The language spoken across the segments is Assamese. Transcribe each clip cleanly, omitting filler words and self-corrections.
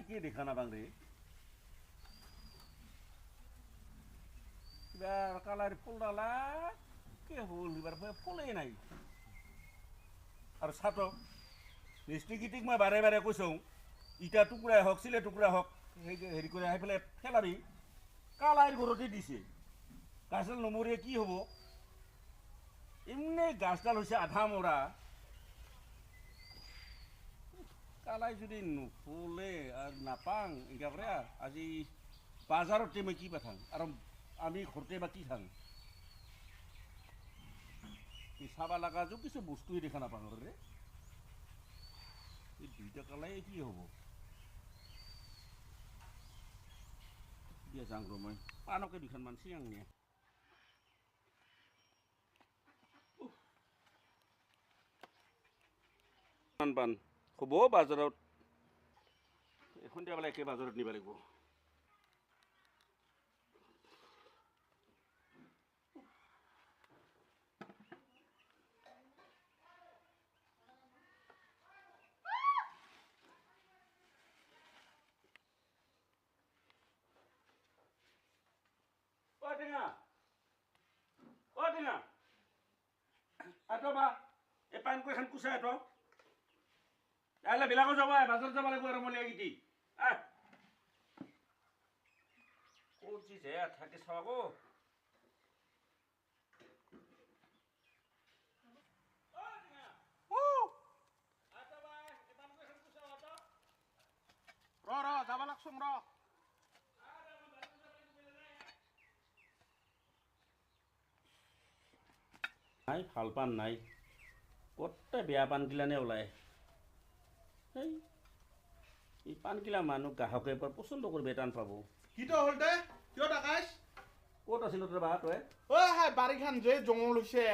কি দেখা নাপাং ৰে কিবা কালাৰ ফুলডালা কি হ'ল এইবাৰ ফুলেই নাই আৰু ছাত্ৰ মিস্ত্ৰীকিটিক মই বাৰে বাৰে কৈছোঁ ইটা টুকুৰাই হওক চিলে টুকুৰাই হওক হেৰি কৰি আহি পেলাই ফেলাবি কালাৰ ঘৰতে দিছে গাছডাল নমৰে কি হ'ব এমনি গাছডাল হৈছে আধা মৰা কালাই যদি নুফুলে আৰু নাপাং এনেকুৱা কৰে আজি বাজাৰতে মই কি পাঠাং আৰু আমি ঘৰতে বা কি খাং চাবা লগা যো কিছু বস্তুৱে দেখা নাপাং ৰে এই দুইটা কালাই কি হ'ব দিয়া যাং ৰ মই পাণকে দুখনমান চিয়াং নিয়ে পাণ হ'ব বাজাৰত সন্ধিয়া বেলা একে বাজাৰত নিব লাগিব এই পাণকৈ এখন কুচাই আঠ আহিলে বিলাকো যাব বাজাৰত যাব লাগিব আৰু মলিয়া গীতি ক'ত যি যে থাকে চাব যাব লাগছোং ৰ নাই ভাল পাণ নাই গোটেই বেয়া পাণগিলানে ওলায় এই পাণগিলা মানুহ গ্ৰাহকে পচন্দ কৰিব টান পাব কিটো হ'ল দে কিয় ডাকাইছ ক'ত আছিল তোৰ বা তই হাই বাৰীখান যে জংঘল হৈছে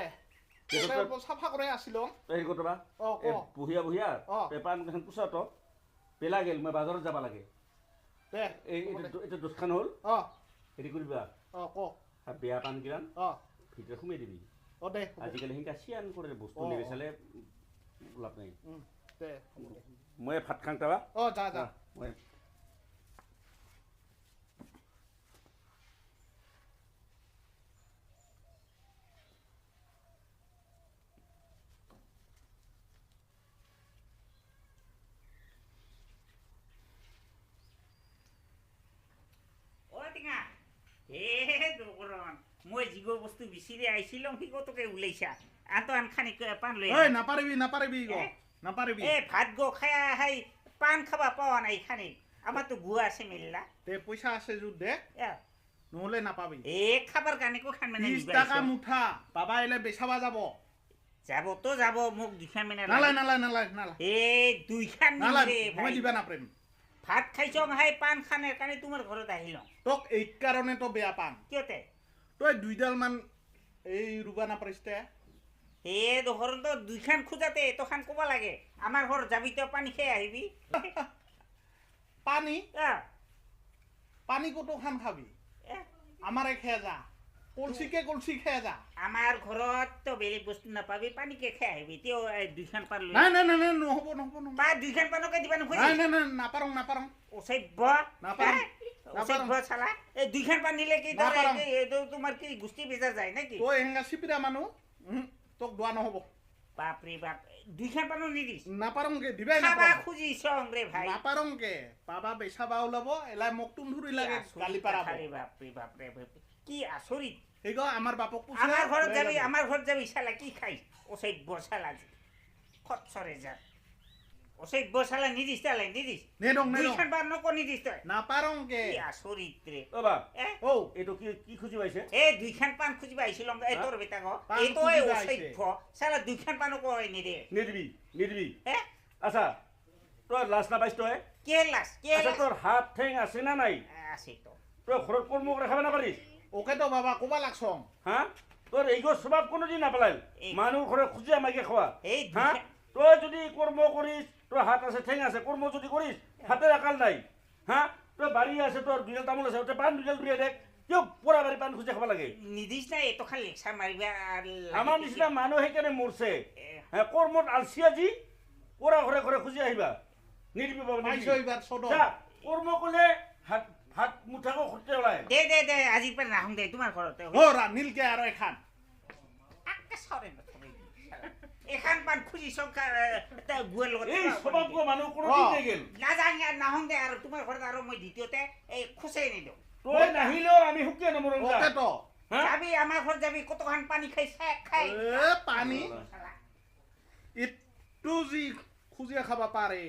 চাফা কৰি আছিলোঁ হেৰি ক'ত বা বহিয়া বহিয়া পাণকেইখন পোছা তো পেলা গেল মই বাজাৰত যাব লাগে দে এইটো দোষখান হ'ল হেৰি কৰিবা বেয়া পাণগিলান ভিতৰত সোমাই দিবি দে আজিকালি সেনেকা চিয়ান কৰে বস্তু নিবিচাৰে লাভ নাই দে মই ভাত খাং তাবা যা যা মই মই যিগো বস্তু বিচাৰি আহিছিলো সিগতকে ওলাইছা আনটো আনখানি পাণ লৈ নাপাৰিবি নাপাৰিবি নাপাৰিবি এই ভাত গো খাই আহাই পাণ খাবা পোৱা নাই খানি আমাৰতো গুৱা আছে মিল্লা দে পইচা আছে যুত দে নহ'লে নাপাবি এই খাবাৰ কাৰণে কো খান মানে 20 টাকা মুঠা বাবা এলে বেচাবা যাব যাবতো যাব মোক দুখান মানে নালাগে এই দুইখান নিৰে মই দিবা নাপাৰিম ভাত খাইছ হাই পাণ খানেৰ কাৰণে তোমাৰ ঘৰত আহিলো তোক এই কাৰণে তো বেয়া পাণ কিয়তে তই দুইডাল মান এই ৰুবা নাপাৰিছতে এই দহৰণ তো দুইখান খোজাতে এতখান ক'ব লাগে আমাৰ ঘৰত যাবি তো পানী খাই আহিবি পানী কত খান খাবি আমাৰে খেয়া যা কলচি খেয়া যা আমাৰ ঘৰত তো বেলেগ বস্তু নাপাবি পানীকে খাই আহিবি তেও দুইখান পাণ লৈ নাই নহব বা দুইখান পাণকে দিবা নোখোজে নাই নাপাৰং অসভ্য নাপাৰং চালা এই দুইখান পাণ দিলে কি তোমাৰ কি গুষ্টি বেজাৰ যায় নাকি তই হেঙ্গা চিপিৰা মানুহ তোক দোৱা নহব বাপৰে বাপ দুইখান পাণো নিদিছ নাপাৰংকে দিবাই খাবা খুজিছ ৰে ভাই নাপাৰংকে বাবা বেচাবা ওলাব এলাই মোক তুম ধৰি লাগে গালি পাৰাব বাপৰে কি আচৰিত হেগ আমাৰ বাপক আমাৰ ঘৰত যাবি চালা কি খাই অসভ্য চালা খচ্চৰে যা অসভ্য চালা নিদিছ তালে নিদিছ দুইখান পাণ নক নিদিছ তই নাপাৰংকে কি আচৰিত ৰে এইটো কি খুজি পাইছে এই দুইখান পাণ খুজিব আহিছিলাম এই তোৰ বেটাক এইটো অসভ্য চালা দুইখান পাণো কয় নিদিবি আচ্ছা তই লাজ নাপাইছ তই কে লাজ তোৰ হাত ঠেং আছে না নাই আছে তো তই ঘৰত কৰ্ম কৰি খাব নাপাৰিছ ওকে তো বাবা ক'বা লাগছং তোৰ এইগো স্বভাৱ কোনোদিন নাপেলাল মানুহ ঘৰত খুজি আমাকে খোৱা এই তই যদি কৰ্ম কৰিছ তোৰ হাত আছে ঠেং আছে কৰ্ম যদি কৰিছ হাতে আকাল নাই তোৰ বাৰী আছে তোৰ দুডাল তামোল আছে তই পাণ দুডাল দুই দেখ কিয় পুৰা বাৰী পাণ খুজি খাব লাগে নিদিছ না এটো খান লেকচাৰ মাৰিবা আমাৰ নিচিনা মানুহ সেইকাৰণে মৰছে কৰ্মত আলচি আজি পুৰা ঘৰে ঘৰে খুজি আহিবা নিদিবি কৰ্ম কৰিলে ভাত মুঠাকো খৰচে ওলায় দে আজিৰ পৰা নাহোঁ দে তোমাৰ ঘৰতে নীলকে আৰু এখন আকে চৰে নথবি এখন পান খুজি চৰকাৰ গুৱেৰ লগত এই স্বভাৱ মানুহ কোনো ঠিক নাই গেল নাহোঁ দে আৰু তোমাৰ ঘৰত আৰু মই দ্বিতীয়তে এই খোজেই নিদিওঁ তই নাহিলেও আমি সুকিয়া নমৰো যাবি আমাৰ ঘৰত যাবি কতখান পানী খাই খাই পানী ইটো যি খুজিয়া খাবা পাৰে